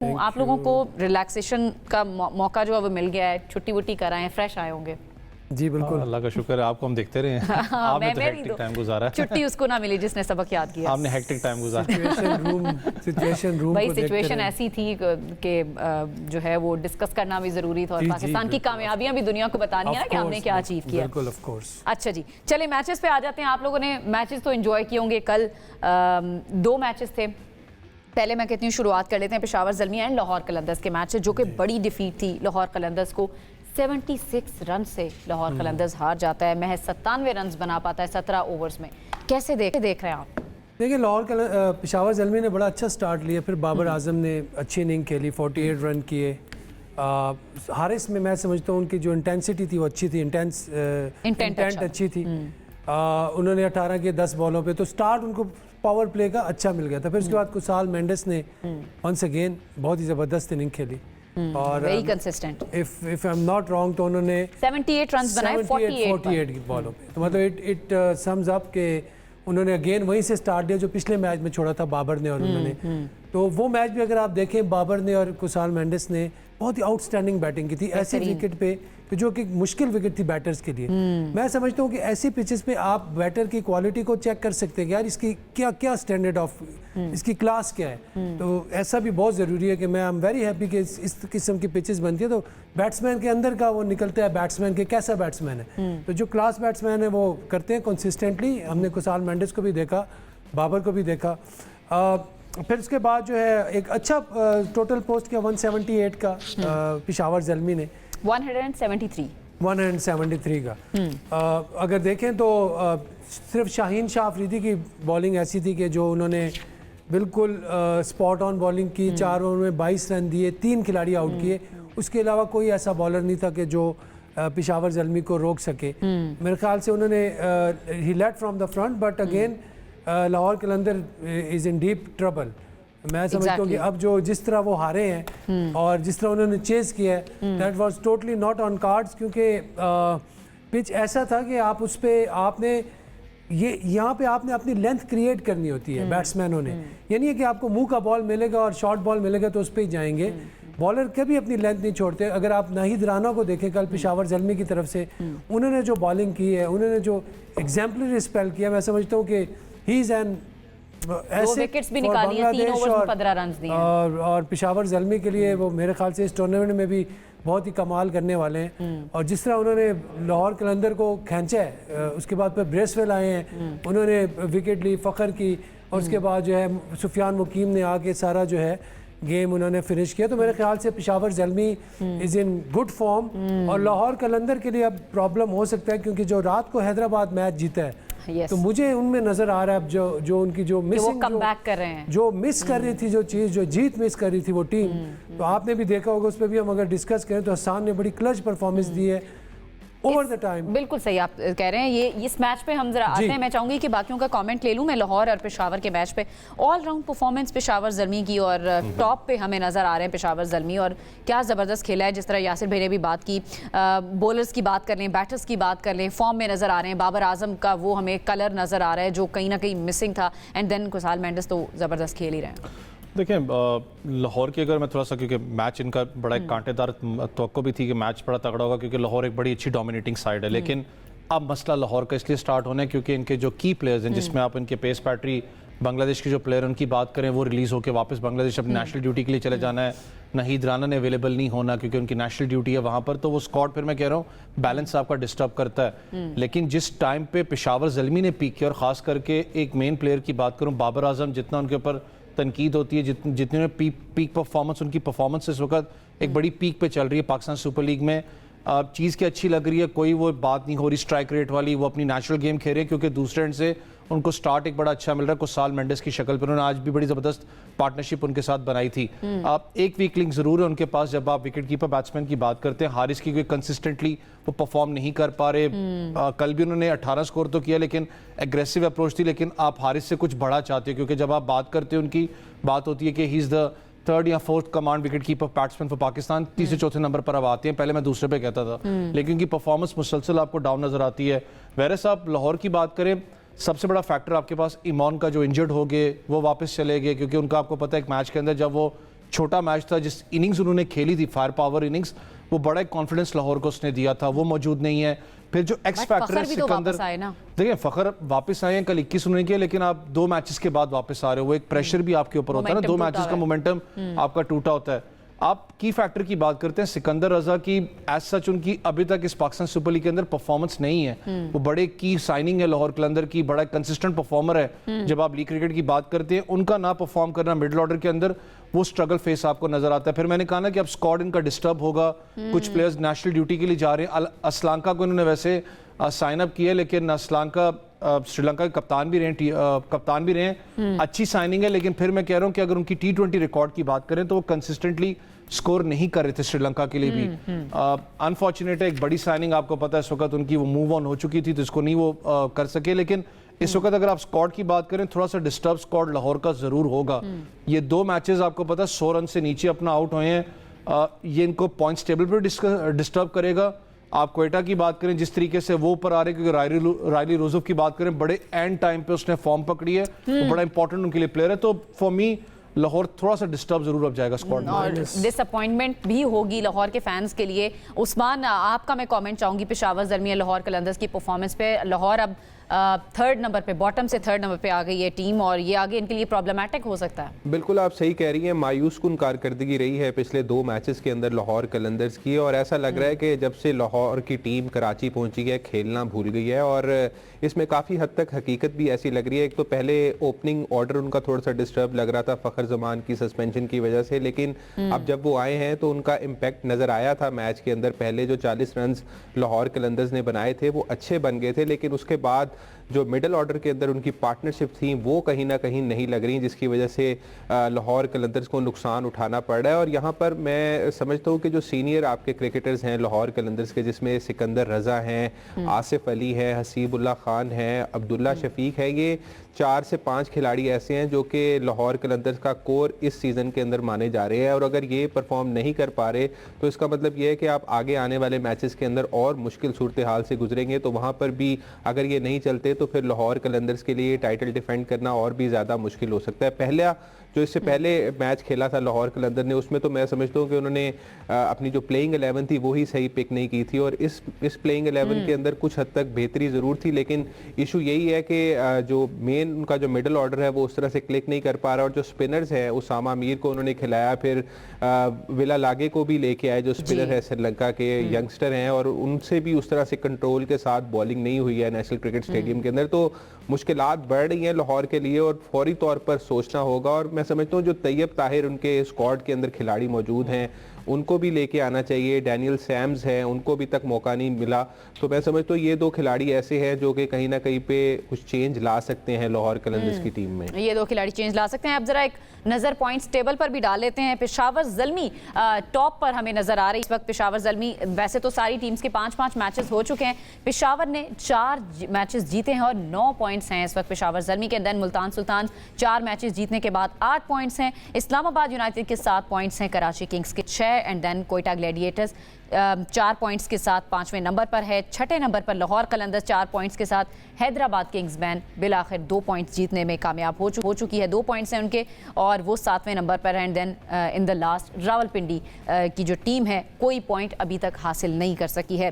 आप लोगों को रिलैक्सेशन का मौका जो अब मिल गया है, छुट्टी वुट्टी कराएं, फ्रेश आए होंगे। जी बिल्कुल, अल्लाह का शुक्र है, आपको हम देखते रहे हैं। आपने तो हेक्टिक टाइम गुजारा है। छुट्टी उसको ना मिली जिसने सबक याद किया। आपने हेक्टिक टाइम गुजारा। सिचुएशन रूम भाई सिचुएशन ऐसी थी कि जो है वो डिस्कस करना भी जरूरी था और पाकिस्तान की कामयाबियां भी दुनिया को बतानी है ना कि हमने क्या अचीव किया। बिल्कुल, ऑफ कोर्स। अच्छा जी, चलिए मैचेस पे आ जाते हैं। आप लोगों ने मैचेस तो एंजॉय किए होंगे। कल 2 मैचेस थे। पहले मैं कहती हूँ शुरुआत कर लेते हैं पेशावर ज़ल्मी एंड लाहौर कलंदर्स के मैच से, जो कि बड़ी डिफीट थी लाहौर कलंदर्स को। 76 रन से लाहौर कलंदर्स हार जाता है, महज 97 रन बना पाता है 17 ओवर्स में। कैसे देख रहे हैं आप? देखिए, पेशावर ज़ल्मी ने बड़ा अच्छा स्टार्ट लिया, फिर बाबर आजम ने अच्छी इनिंग खेली, 48 रन किए। हारिस में मैं समझता हूँ उनकी जो इंटेंसिटी थी वो अच्छी थी, इंटेंट अच्छी थी। उन्होंने 18 के 10 बॉलों पे, तो स्टार्ट उनको पावर प्ले का अच्छा मिल गया था। फिर उसके बाद कुसाल मेंडिस ने वंस अगेन बहुत ही ज़बरदस्त इनिंग खेली और very consistent. If I am not wrong तो उन्होंने 78 रन बनाए 48 की बॉलों पे। तो मतलब इट सम्स अप के उन्होंने अगेन वहीं से स्टार्ट दिया जो पिछले मैच में छोड़ा था बाबर ने और उन्होंने। तो वो मैच भी अगर आप देखें, बाबर ने और कुसाल मेंडिस ने बहुत ही आउटस्टैंडिंग बैटिंग की थी ऐसी विकेट पे जो कि मुश्किल विकेट थी बैटर्स के लिए। मैं समझता हूँ कि ऐसी पिचेस पे आप बैटर की क्वालिटी को चेक कर सकते हैं कि यार इसकी क्या क्या स्टैंडर्ड ऑफ, इसकी क्लास क्या है। तो ऐसा भी बहुत ज़रूरी है कि मैं आई एम वेरी हैप्पी कि इस किस्म की पिचेस बनती है तो बैट्समैन के अंदर का वो निकलता है, बैट्समैन के कैसा बैट्समैन है। तो जो क्लास बैट्समैन है वो करते हैं कंसिस्टेंटली। हमने कुसाल मेंडिस को भी देखा, बाबर को भी देखा। फिर उसके बाद जो है एक अच्छा टोटल पोस्ट किया 178 का पेशावर ज़ल्मी ने 173 का। अगर देखें तो सिर्फ शाहीन शाह अफरीदी की बॉलिंग ऐसी थी कि जो उन्होंने बिल्कुल स्पॉट ऑन बॉलिंग की, 4 ओवर में 22 रन दिए, 3 खिलाड़ी आउट किए। उसके अलावा कोई ऐसा बॉलर नहीं था कि जो पेशावर ज़ल्मी को रोक सके। मेरे ख्याल से उन्होंने ही led from the front, but again Lahore Qalandar is in deep trouble. मैं समझता हूँ कि अब जो जिस तरह वो हारे हैं और जिस तरह उन्होंने चेस किया है, that was totally not on cards. क्योंकि पिच ऐसा था कि आप उस पर आपने यहाँ पे आपने अपनी लेंथ क्रिएट करनी होती है बैट्समैनों ने। ये नहीं है कि आपको मुंह का बॉल मिलेगा और शॉर्ट बॉल मिलेगा तो उस पर ही जाएंगे। बॉलर कभी अपनी लेंथ नहीं छोड़ते। अगर आप नाहिद राना को देखें कल पेशावर ज़ल्मी की तरफ से, उन्होंने जो बॉलिंग की है, उन्होंने जो एग्जाम्पलरी स्पेल किया, मैं समझता हूँ कि ही इज़ एन विकेट्स भी निकाली हैं, 3 ओवर्स में 15 रन दिए और पेशावर ज़ल्मी के लिए वो मेरे ख्याल से इस टूर्नामेंट में भी बहुत ही कमाल करने वाले हैं। और जिस तरह उन्होंने लाहौर कलंदर को खींचा है, उसके बाद फिर ब्रेसवेल आए हैं, उन्होंने विकेट ली, फ़खर की, और उसके बाद जो है सुफियान मुकीम ने आके सारा जो है गेम उन्होंने फिनिश किया। तो मेरे ख्याल से Peshawar Zalmi is in good form. और लाहौर कलंदर के लिए अब प्रॉब्लम हो सकता है क्योंकि जो रात को हैदराबाद मैच जीता है, तो मुझे उनमें नजर आ रहा है अब जो उनकी जो मिसिंग कर रहे हैं, जो मिस कर रही थी, जो चीज़ जो जीत मिस कर रही थी वो टीम। तो आपने भी देखा होगा, उस पर भी हम अगर डिस्कस करें तो हसन ने बड़ी क्लच परफॉर्मेंस दी है ओवर द टाइम। बिल्कुल सही आप कह रहे हैं। ये इस मैच पे हम जरा आते हैं। मैं चाहूंगी कि बाकियों का कमेंट ले लूं मैं लाहौर और पेशावर के मैच पे। All round performance Peshawar Zalmi की और टॉप पे हमें नजर आ रहे हैं पेशावर ज़ल्मी, और क्या ज़बरदस्त खेला है। जिस तरह यासिर भाई ने भी बात की, बॉलर्स की बात कर लें, बैटर्स की बात कर लें, फॉर्म में नजर आ रहे हैं। बाबर आजम का वो हमें कलर नजर आ रहा है जो कहीं ना कहीं मिसिंग था, एंड देन कुसाल मेंडिस तो ज़बरदस्त खेल ही रहे हैं। देखें, लाहौर की अगर मैं थोड़ा सा, क्योंकि मैच इनका बड़ा एक कांटेदार तवक्को भी थी कि मैच बड़ा तगड़ा होगा क्योंकि लाहौर एक बड़ी अच्छी डोमिनेटिंग साइड है। लेकिन अब मसला लाहौर का इसलिए स्टार्ट होना है क्योंकि इनके जो की प्लेयर्स हैं, जिसमें आप इनके पेस बैटरी बांग्लादेश के जो प्लेयर उनकी बात करें, वो रिलीज़ होकर वापस बांग्लादेश अपनी नेशनल ड्यूटी के लिए चले जाना है। नाहिद राना ने अवेलेबल नहीं होना क्योंकि उनकी नेशनल ड्यूटी है वहाँ पर, तो वो स्क्वाड फिर मैं कह रहा हूँ बैलेंस आपका डिस्टर्ब करता है। लेकिन जिस टाइम पे पेशावर ज़ल्मी ने पीक किया, और ख़ास करके एक मेन प्लेयर की बात करूँ बाबर आजम, जितना उनके ऊपर तनकीद होती है, जितने पीक परफॉर्मेंस, उनकी परफॉर्मेंस इस वक्त एक बड़ी पीक पे चल रही है पाकिस्तान सुपर लीग में। चीज़ की अच्छी लग रही है, कोई वो बात नहीं हो रही स्ट्राइक रेट वाली, वो अपनी नेचुरल गेम खेल रहे हैं क्योंकि दूसरे एंड से उनको स्टार्ट एक बड़ा अच्छा मिल रहा है। कुसाल मेंडिस की शक्ल पर उन्होंने आज भी बड़ी ज़बरदस्त पार्टनरशिप उनके साथ बनाई थी। आप एक वीक लिंक ज़रूर है उनके पास जब आप विकेट कीपर बैट्समैन की बात करते हैं। हारिस की कंसिस्टेंटली वो परफॉर्म नहीं कर पा रहे। कल भी उन्होंने 18 स्कोर तो किया, लेकिन एग्रेसिव अप्रोच थी। लेकिन आप हारिस से कुछ बड़ा चाहते हो क्योंकि जब आप बात करते हो, उनकी बात होती है कि ही इज़ द 3rd या 4th command wicket keeper batsman for Pakistan, तीसरे चौथे नंबर पर अब आते हैं। पहले मैं दूसरे पे कहता था, लेकिन उनकी परफॉर्मेंस मुसलसल आपको डाउन नजर आती है। वैसे आप लाहौर की बात करें, सबसे बड़ा फैक्टर आपके पास ईमान का जो इंजर्ड हो गए वो वापस चले गए, क्योंकि उनका आपको पता है एक मैच के अंदर जब वो छोटा मैच था, जिस इनिंग्स उन्होंने खेली थी फायर पावर इनिंग्स, वो बड़ा एक कॉन्फिडेंस लाहौर को उसने दिया था, वो मौजूद नहीं है। फिर जो एक्स फैक्टर है सिकंदर, देखिए फखर वापस आए हैं, कल 21 उन्होंने किया, लेकिन आप 2 मैचेस के बाद वापस आ रहे हो, वो एक प्रेशर भी आपके ऊपर होता है ना, 2 मैचेस का मोमेंटम आपका टूटा होता है। आप की फैक्टर की बात करते हैं, सिकंदर रजा की एज सच उनकी अभी तक इस पाकिस्तान सुपर लीग के अंदर परफॉर्मेंस नहीं है। वो बड़े की साइनिंग है लाहौर कलंदर की, बड़ा कंसिस्टेंट परफॉर्मर है। जब आप लीग क्रिकेट की बात करते हैं, उनका ना परफॉर्म करना मिडिल ऑर्डर के अंदर, वो स्ट्रगल फेस आपको नजर आता है। फिर मैंने कहा ना कि अब स्क्वाड इनका डिस्टर्ब होगा, कुछ प्लेयर्स नेशनल ड्यूटी के लिए जा रहे हैं। असलांका को इन्होंने वैसे साइन अप किया, लेकिन असलांका श्रीलंका के कप्तान भी रहे हैं, अच्छी साइनिंग है। लेकिन फिर मैं कह रहा हूं कि अगर उनकी T20 रिकॉर्ड की बात करें तो वो कंसिस्टेंटली स्कोर नहीं कर रहे थे श्रीलंका के लिए भी। अनफॉर्चुनेट है, एक बड़ी साइनिंग आपको पता है इस वक्त उनकी वो मूव ऑन हो चुकी थी, तो इसको नहीं वो कर सके। लेकिन इस वक्त अगर आप स्क्वाड की बात करें, थोड़ा सा डिस्टर्ब स्क्वाड लाहौर का जरूर होगा। ये 2 मैचेस आपको पता है 100 रन से नीचे अपना आउट हुए हैं, ये इनको पॉइंट्स टेबल पर डिस्टर्ब करेगा। आप क्वेटा की बात करें, जिस तरीके से वो ऊपर आ रहे, क्योंकि रायली रोजोफ की बात करें, बड़े एंड टाइम पे उसने फॉर्म पकड़ी है, वो बड़ा इंपॉर्टेंट उनके लिए प्लेयर है। तो फॉर मी लाहौर थोड़ा सा डिस्टर्ब जरूर अब जाएगा स्क्वाड में, और डिसअपॉइंटमेंट भी होगी लाहौर के फैंस के लिए। उस्मान, आपका मैं कमेंट चाहूंगी पेशावर ज़ल्मी लाहौर कलंदर्स की परफॉर्मेंस पे। लाहौर अब 3rd नंबर पे, बॉटम से 3rd नंबर पे आ गई है टीम, और ये आगे इनके लिए प्रॉब्लमैटिक हो सकता है। बिल्कुल आप सही कह रही हैं, मायूस कुन कारकर्दगी रही है पिछले 2 मैचेस के अंदर लाहौर कलंदर्स की, और ऐसा लग रहा है कि जब से लाहौर की टीम कराची पहुंची है, खेलना भूल गई है। और इसमें काफ़ी हद तक हकीकत भी ऐसी लग रही है। एक तो पहले ओपनिंग ऑर्डर उनका थोड़ा सा डिस्टर्ब लग रहा था फ़खर जमान की सस्पेंशन की वजह से, लेकिन अब जब वो आए हैं तो उनका इम्पैक्ट नज़र आया था मैच के अंदर। पहले जो 40 रन लाहौर कलंदर्स ने बनाए थे वो अच्छे बन गए थे, लेकिन उसके बाद जो मिडिल ऑर्डर के अंदर उनकी पार्टनरशिप थी वो कहीं ना कहीं नहीं लग रही, जिसकी वजह से लाहौर कलंदर्स को नुकसान उठाना पड़ रहा है। और यहाँ पर मैं समझता हूँ कि जो सीनियर आपके क्रिकेटर्स हैं लाहौर कलंदर्स के, जिसमें सिकंदर रजा हैं, आसिफ अली है, हसीबुल्ला खान है, अब्दुल्ला शफीक है, ये 4 से 5 खिलाड़ी ऐसे हैं जो कि लाहौर कलंदर्स का कोर इस सीज़न के अंदर माने जा रहे हैं। और अगर ये परफॉर्म नहीं कर पा रहे तो इसका मतलब ये है कि आप आगे आने वाले मैचेस के अंदर और मुश्किल सूरत हाल से गुजरेंगे। तो वहाँ पर भी अगर ये नहीं चलते तो फिर लाहौर कलंदर्स के लिए टाइटल डिफेंड करना और भी ज़्यादा मुश्किल हो सकता है। पहला जो इससे पहले मैच खेला था लाहौर कलंदर ने, उसमें तो मैं समझता हूँ कि उन्होंने अपनी जो प्लेइंग 11 थी वो ही सही पिक नहीं की थी, और इस प्लेइंग 11 के अंदर कुछ हद तक बेहतरी ज़रूर थी। लेकिन इशू यही है कि जो मेन उनका जो मिडिल ऑर्डर है वो उस तरह से क्लिक नहीं कर पा रहा, और जो स्पिनर्स हैं उसामा मीर को उन्होंने खिलाया, फिर विला लागे को भी लेके आए जो स्पिनर है श्रीलंका के, यंगस्टर हैं, और उनसे भी उस तरह से कंट्रोल के साथ बॉलिंग नहीं हुई है नेशनल क्रिकेट स्टेडियम के अंदर। तो मुश्किलात बढ़ रही हैं लाहौर के लिए और फौरी तौर पर सोचना होगा। और मैं समझता हूँ जो तैयब ताहिर उनके स्क्वाड के अंदर खिलाड़ी मौजूद हैं उनको भी लेके आना चाहिए। डैनियल सैम्स हैं, उनको भी तक मौका नहीं मिला। तो मैं समझता हूँ ये 2 खिलाड़ी ऐसे हैं जो कि कहीं ना कहीं पे कुछ चेंज ला सकते हैं लाहौर कलंदर्स की टीम में। ये 2 खिलाड़ी चेंज ला सकते हैं। अब जरा एक नज़र पॉइंट्स टेबल पर भी डाल लेते हैं। पेशावर ज़ल्मी टॉप पर हमें नजर आ रही इस वक्त। पेशावर ज़ल्मी, वैसे तो सारी टीम्स के 5-5 मैचेस हो चुके हैं, पेशावर ने 4 मैचेस जीते हैं और 9 पॉइंट्स हैं इस वक्त पेशावर ज़ल्मी के। देन मुल्तान सुल्तान 4 मैचेस जीतने के बाद 8 पॉइंट्स हैं, इस्लामाबाद यूनाइटेड के 7 पॉइंट्स हैं, कराची किंग्स के 6, and then Quetta Gladiators 4 points के साथ 5वें नंबर पर है। 6ठे नंबर पर लाहौर कलंदर्स 4 पॉइंट्स के साथ। हैदराबाद किंग्स बैन बिलाखिर 2 पॉइंट्स जीतने में कामयाब हो चुकी है, 2 पॉइंट्स हैं उनके, और वो 7वें नंबर पर है। And then in the last Rawalpindi की जो टीम है कोई पॉइंट अभी तक हासिल नहीं कर सकी है।